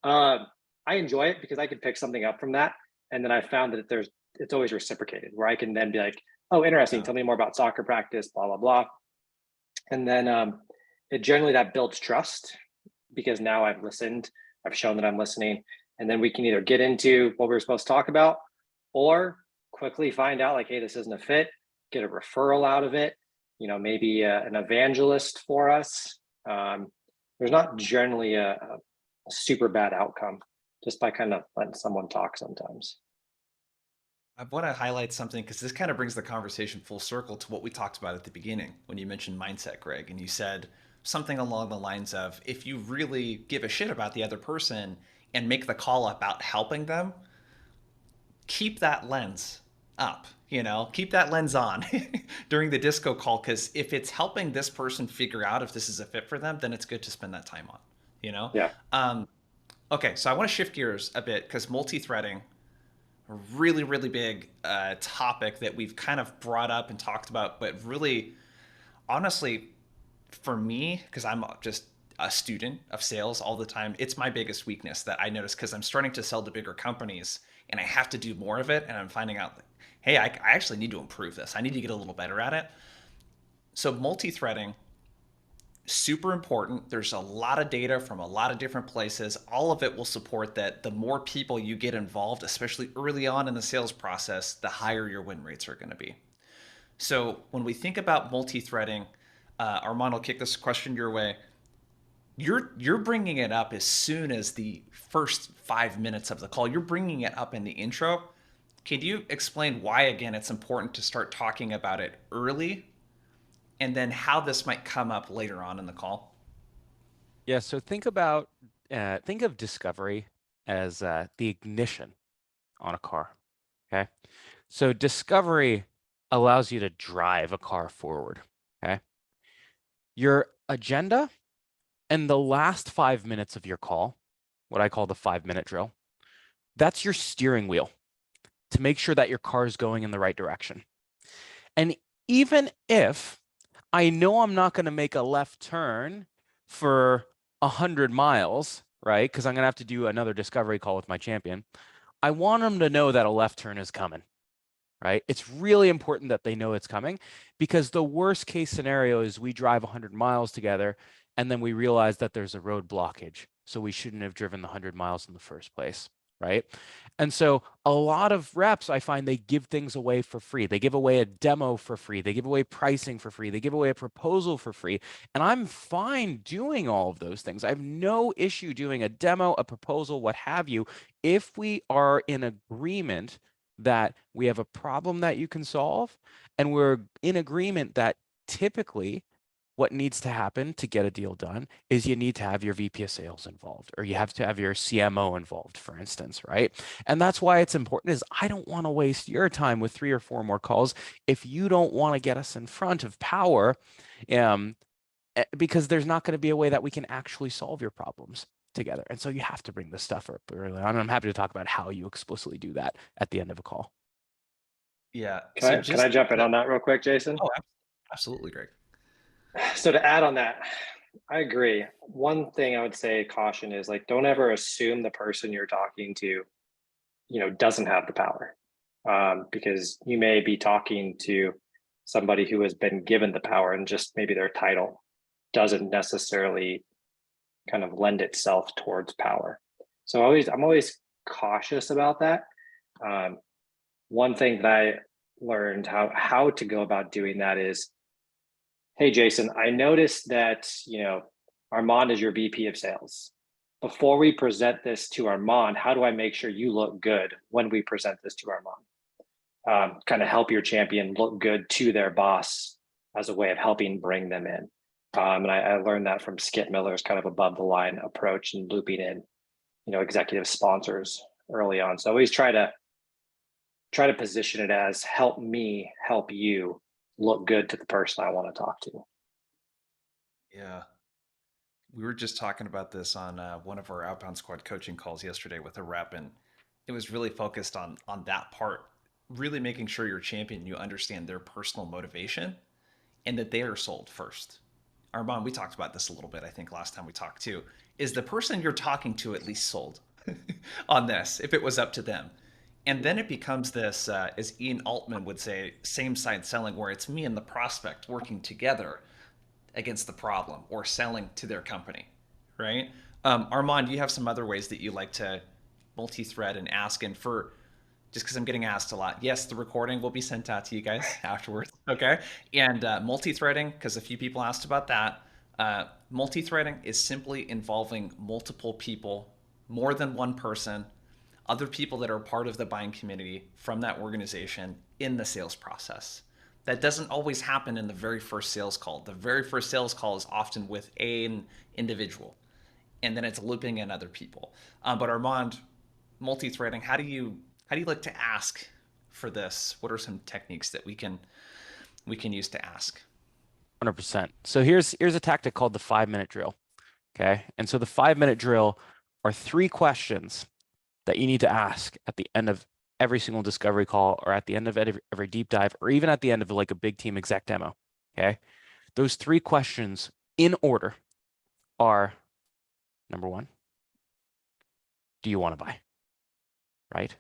I enjoy it because I can pick something up from that. And then I found that it's always reciprocated, where I can then be like, oh, interesting, tell me more about soccer practice, blah, blah, blah. And then it generally that builds trust, because now I've listened, I've shown that I'm listening, and then we can either get into what we were supposed to talk about, or quickly find out like, hey, this isn't a fit, get a referral out of it, maybe an evangelist for us. There's not generally a super bad outcome just by kind of letting someone talk sometimes. I want to highlight something, because this kind of brings the conversation full circle to what we talked about at the beginning when you mentioned mindset, Greg, and you said something along the lines of, if you really give a shit about the other person and make the call about helping them, keep that lens up, keep that lens on during the disco call. Because if it's helping this person figure out if this is a fit for them, then it's good to spend that time on, you know? Yeah. Okay, so I want to shift gears a bit because multi-threading, a really, really big topic that we've kind of brought up and talked about, but really, honestly, for me, because I'm just a student of sales all the time, it's my biggest weakness that I notice because I'm starting to sell to bigger companies and I have to do more of it. And I'm finding out, like, hey, I actually need to improve this. I need to get a little better at it. So multi-threading, super important. There's a lot of data from a lot of different places. All of it will support that the more people you get involved, especially early on in the sales process, the higher your win rates are going to be. So when we think about multi-threading, Armand, I'll kick this question your way. You're bringing it up as soon as the first 5 minutes of the call. You're bringing it up in the intro. Can you explain why, again, it's important to start talking about it early, and then how this might come up later on in the call? Yeah, so think of discovery as the ignition on a car. Okay. So discovery allows you to drive a car forward. Okay. Your agenda and the last 5 minutes of your call, what I call the 5-minute drill, that's your steering wheel to make sure that your car is going in the right direction. And even if I know I'm not going to make a left turn for 100 miles, right? Because I'm going to have to do another discovery call with my champion. I want them to know that a left turn is coming, right? It's really important that they know it's coming, because the worst case scenario is we drive 100 miles together and then we realize that there's a road blockage. So we shouldn't have driven the 100 miles in the first place, right? And so a lot of reps, I find, they give things away for free. They give away a demo for free. They give away pricing for free. They give away a proposal for free. And I'm fine doing all of those things. I have no issue doing a demo, a proposal, what have you, if we are in agreement that we have a problem that you can solve, and we're in agreement that typically what needs to happen to get a deal done is you need to have your VP of sales involved, or you have to have your CMO involved, for instance, right? And that's why it's important, is I don't want to waste your time with 3 or 4 more calls if you don't want to get us in front of power, because there's not going to be a way that we can actually solve your problems together. And so you have to bring this stuff up early on. I'm happy to talk about how you explicitly do that at the end of a call. Yeah. Can I jump in on that real quick, Jason? Oh, absolutely, Greg. So to add on that, I agree. One thing I would say, caution, is like, don't ever assume the person you're talking to, doesn't have the power, because you may be talking to somebody who has been given the power, and just maybe their title doesn't necessarily kind of lend itself towards power. So I'm always cautious about that. One thing that I learned how to go about doing that is, hey, Jason, I noticed that, Armand is your VP of sales. Before we present this to Armand, how do I make sure you look good when we present this to Armand? Kind of help your champion look good to their boss as a way of helping bring them in. And I learned that from Skip Miller's kind of above the line approach and looping in, executive sponsors early on. So I always try to position it as, help me help you look good to the person I want to talk to. Yeah. We were just talking about this on one of our outbound squad coaching calls yesterday with a rep, and it was really focused on that part, really making sure your champion, you understand their personal motivation and that they are sold first. Armand, we talked about this a little bit, I think, last time we talked too. Is the person you're talking to at least sold on this, if it was up to them? And then it becomes this, as Ian Altman would say, same side selling, where it's me and the prospect working together against the problem or selling to their company, right? Armand, do you have some other ways that you like to multi-thread and ask? And for, just because I'm getting asked a lot, yes, the recording will be sent out to you guys afterwards, okay? And multi-threading, because a few people asked about that. Multi-threading is simply involving multiple people, more than one person, other people that are part of the buying community from that organization in the sales process. That doesn't always happen in the very first sales call. The very first sales call is often with an individual, and then it's looping in other people. But Armand, multi-threading, how do you like to ask for this? What are some techniques that we can use to ask? 100%. So here's a tactic called the 5-minute drill. Okay. And so the 5-minute drill are 3 questions that you need to ask at the end of every single discovery call, or at the end of every deep dive, or even at the end of like a big team exec demo. Okay. Those 3 questions in order are: number 1, do you want to buy? Right?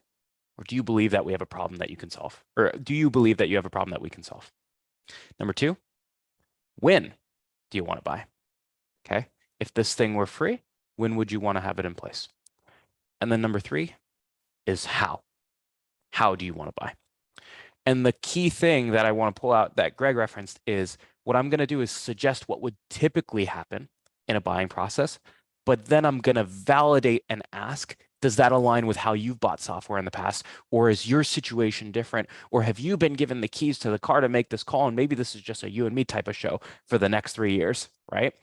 Or do you believe that we have a problem that you can solve? Or do you believe that you have a problem that we can solve? Number 2, when do you want to buy? Okay. If this thing were free, when would you want to have it in place? And then number 3 is how. How do you want to buy? And the key thing that I want to pull out that Greg referenced is, what I'm going to do is suggest what would typically happen in a buying process, but then I'm going to validate and ask, does that align with how you've bought software in the past? Or is your situation different? Or have you been given the keys to the car to make this call? And maybe this is just a you and me type of show for the next 3 years, right?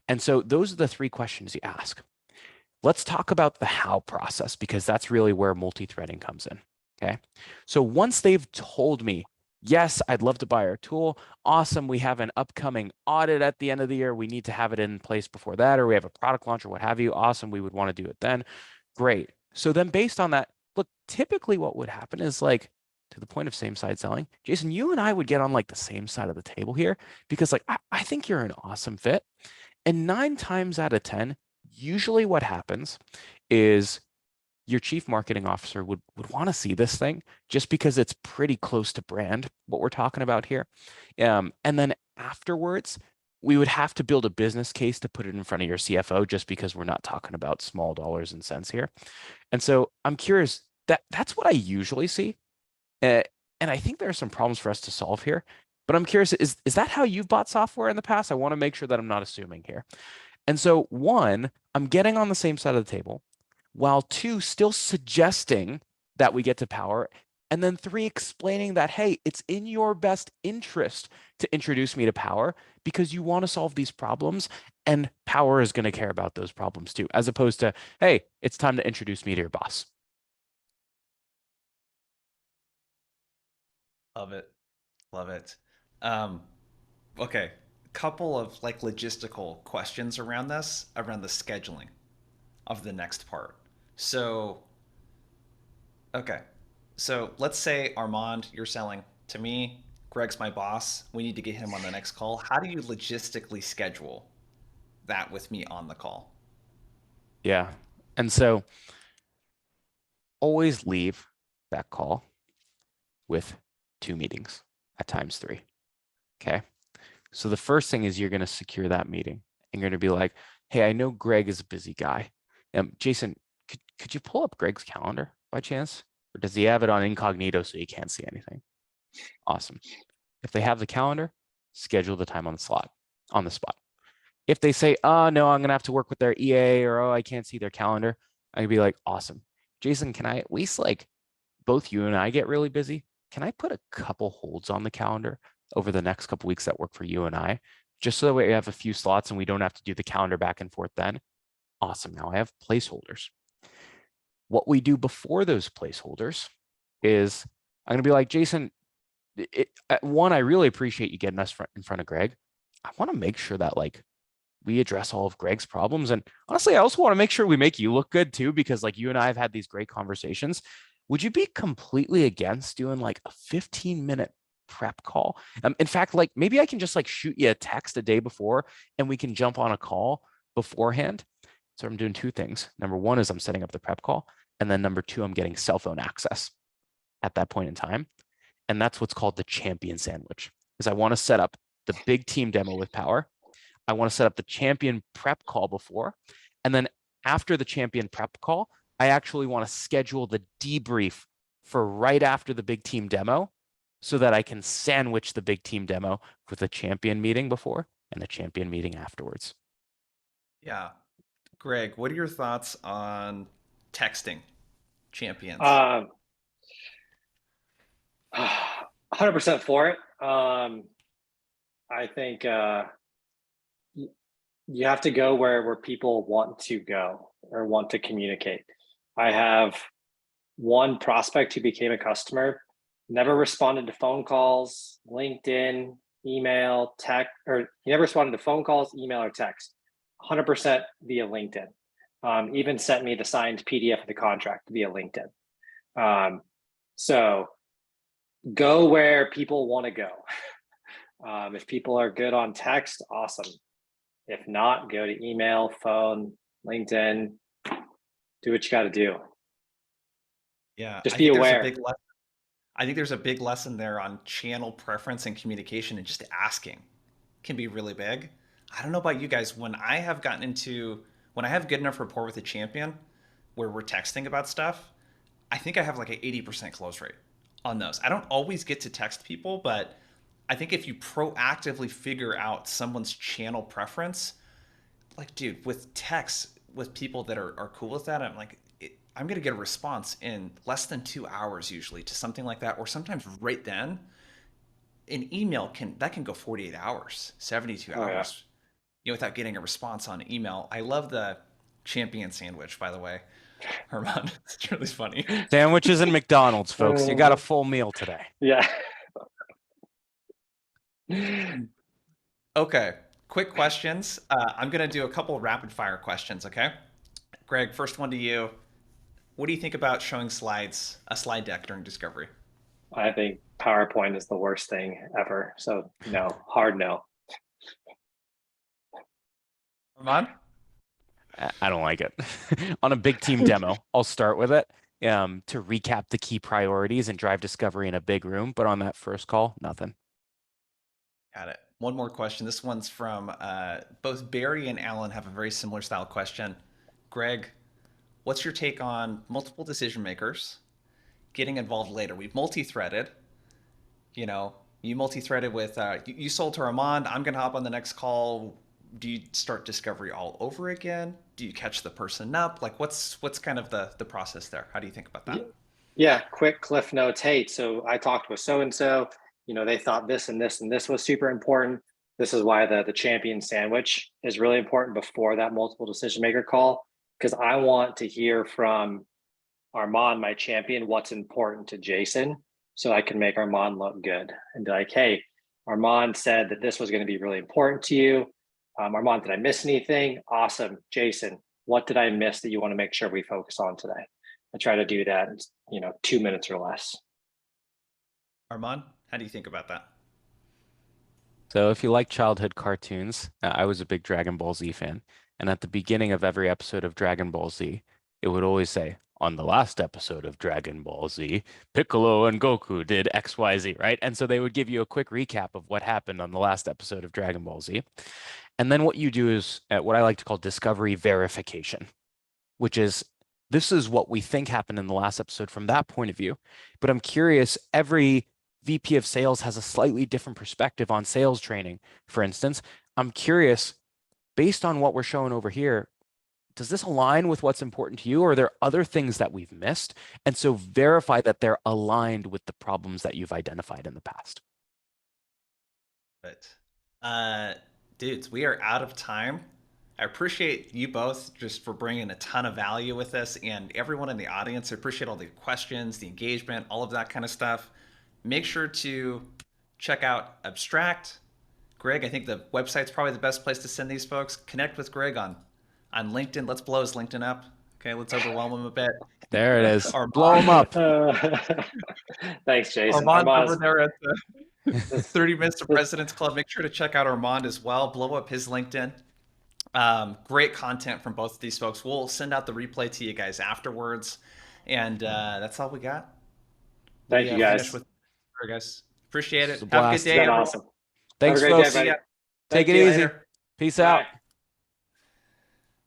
And so those are the 3 questions you ask. Let's talk about the how process, because that's really where multi-threading comes in. Okay. So once they've told me, yes, I'd love to buy our tool. Awesome. We have an upcoming audit at the end of the year. We need to have it in place before that, or we have a product launch or what have you. Awesome. We would want to do it then. Great. So then based on that, look, typically what would happen is, like, to the point of same side selling, Jason, you and I would get on like the same side of the table here, because like, I think you're an awesome fit. And 9 times out of 10, usually what happens is your chief marketing officer would want to see this thing, just because it's pretty close to brand, what we're talking about here. And then afterwards, we would have to build a business case to put it in front of your CFO, just because we're not talking about small dollars and cents here. And so I'm curious, that's what I usually see. And I think there are some problems for us to solve here. But I'm curious, is that how you've bought software in the past? I want to make sure that I'm not assuming here. And so 1, I'm getting on the same side of the table, while 2, still suggesting that we get to power. And then 3, explaining that, hey, it's in your best interest to introduce me to power, because you want to solve these problems, and power is going to care about those problems too, as opposed to, hey, it's time to introduce me to your boss. Love it. Love it. Okay. Couple of like logistical questions around this, around the scheduling of the next part. So, okay. So let's say, Armand, you're selling to me. Greg's my boss. We need to get him on the next call. How do you logistically schedule that with me on the call? Yeah. And so always leave that call with 2 meetings, at times 3. Okay. So the first thing is, you're going to secure that meeting, and you're going to be like, hey, I know Greg is a busy guy. Jason, could you pull up Greg's calendar by chance? Or does he have it on incognito so you can't see anything? Awesome. If they have the calendar, schedule the time on the spot. If they say, oh, no, I'm going to have to work with their EA, or, oh, I can't see their calendar, I'd be like, awesome. Jason, can I at least, like, both you and I get really busy? Can I put a couple holds on the calendar over the next couple weeks that work for you and I, just so that we have a few slots and we don't have to do the calendar back and forth then? Awesome. Now I have placeholders. What we do before those placeholders is, I'm going to be like, Jason, 1, I really appreciate you getting us in front of Greg. I want to make sure that, like, we address all of Greg's problems. And honestly, I also want to make sure we make you look good too, because like, you and I have had these great conversations. Would you be completely against doing like a 15-minute prep call? In fact, like, maybe I can just like shoot you a text a day before, and we can jump on a call beforehand. So I'm doing 2 things. Number 1 is I'm setting up the prep call. And then number 2, I'm getting cell phone access at that point in time. And that's what's called the champion sandwich, is I want to set up the big team demo with power. I want to set up the champion prep call before. And then after the champion prep call, I actually want to schedule the debrief for right after the big team demo, so that I can sandwich the big team demo with a champion meeting before and a champion meeting afterwards. Yeah. Greg, what are your thoughts on texting champions? 100% for it. I think you have to go where people want to go or want to communicate. I have one prospect who became a customer, never responded to phone calls, LinkedIn, email, text, or he never responded to phone calls, email, or text. 100% via LinkedIn. Even sent me the signed PDF of the contract via LinkedIn. So go where people want to go. If people are good on text, awesome. If not, go to email, phone, LinkedIn, do what you got to do. Yeah, Just I be think there's a aware. big lesson. I think there's a big lesson there on channel preference and communication, and just asking can be really big. I don't know about you guys. When I have good enough rapport with a champion where we're texting about stuff, I think I have like an 80% close rate on those. I don't always get to text people, but I think if you proactively figure out someone's channel preference, like, dude, with text, with people that are cool with that, I'm going to get a response in less than 2 hours usually to something like that, or sometimes right then. An email can go 48 hours, 72 hours, without getting a response on email. I love the champion sandwich, by the way, Armand. It's really funny. Sandwiches and McDonald's, folks. You got a full meal today. Yeah. Okay, quick questions. I'm going to do a couple rapid fire questions, okay? Greg, first one to you. What do you think about showing a slide deck during discovery? I think PowerPoint is the worst thing ever. So no, hard no. Armand? I don't like it. On a big team demo, I'll start with it to recap the key priorities and drive discovery in a big room. But on that first call, nothing. Got it. One more question. This one's from both Barry and Alan have a very similar style question. Greg, what's your take on multiple decision makers getting involved later? We've multi-threaded. You multi-threaded with, you sold to Armand. I'm going to hop on the next call. Do you start discovery all over again? Do you catch the person up? Like, what's kind of the process there? How do you think about that? Yeah, quick cliff notes. Hey, so I talked with so-and-so, they thought this and this and this was super important. This is why the champion sandwich is really important before that multiple decision maker call, because I want to hear from Armand, my champion, what's important to Jason, so I can make Armand look good and be like, hey, Armand said that this was going to be really important to you. Armand, did I miss anything? Awesome. Jason, what did I miss that you want to make sure we focus on today? I try to do that in 2 minutes or less. Armand, how do you think about that? So if you like childhood cartoons, I was a big Dragon Ball Z fan. And at the beginning of every episode of Dragon Ball Z, it would always say, on the last episode of Dragon Ball Z, Piccolo and Goku did XYZ, right? And so they would give you a quick recap of what happened on the last episode of Dragon Ball Z. And then what you do is what I like to call discovery verification, which is this is what we think happened in the last episode from that point of view. But I'm curious, every VP of sales has a slightly different perspective on sales training. For instance, I'm curious, based on what we're showing over here, does this align with what's important to you, or are there other things that we've missed? And so verify that they're aligned with the problems that you've identified in the past. Right. Dudes, we are out of time. I appreciate you both just for bringing a ton of value with this, and everyone in the audience. I appreciate all the questions, the engagement, all of that kind of stuff. Make sure to check out Abstrakt. Greg, I think the website's probably the best place to send these folks. Connect with Greg on LinkedIn. Let's blow his LinkedIn up. Okay, let's overwhelm him a bit. There it is. Blow him up. Thanks, Jason. Armand over there at the 30 Minutes to President's Club. Make sure to check out Armand as well. Blow up his LinkedIn. Great content from both of these folks. We'll send out the replay to you guys afterwards. And that's all we got. Thank you, guys. Guys. Appreciate it. It's a Have a blast. good day, everyone. Awesome. Thanks, Have a great folks. day, buddy. Take it you. easy. Later. Peace Bye. out.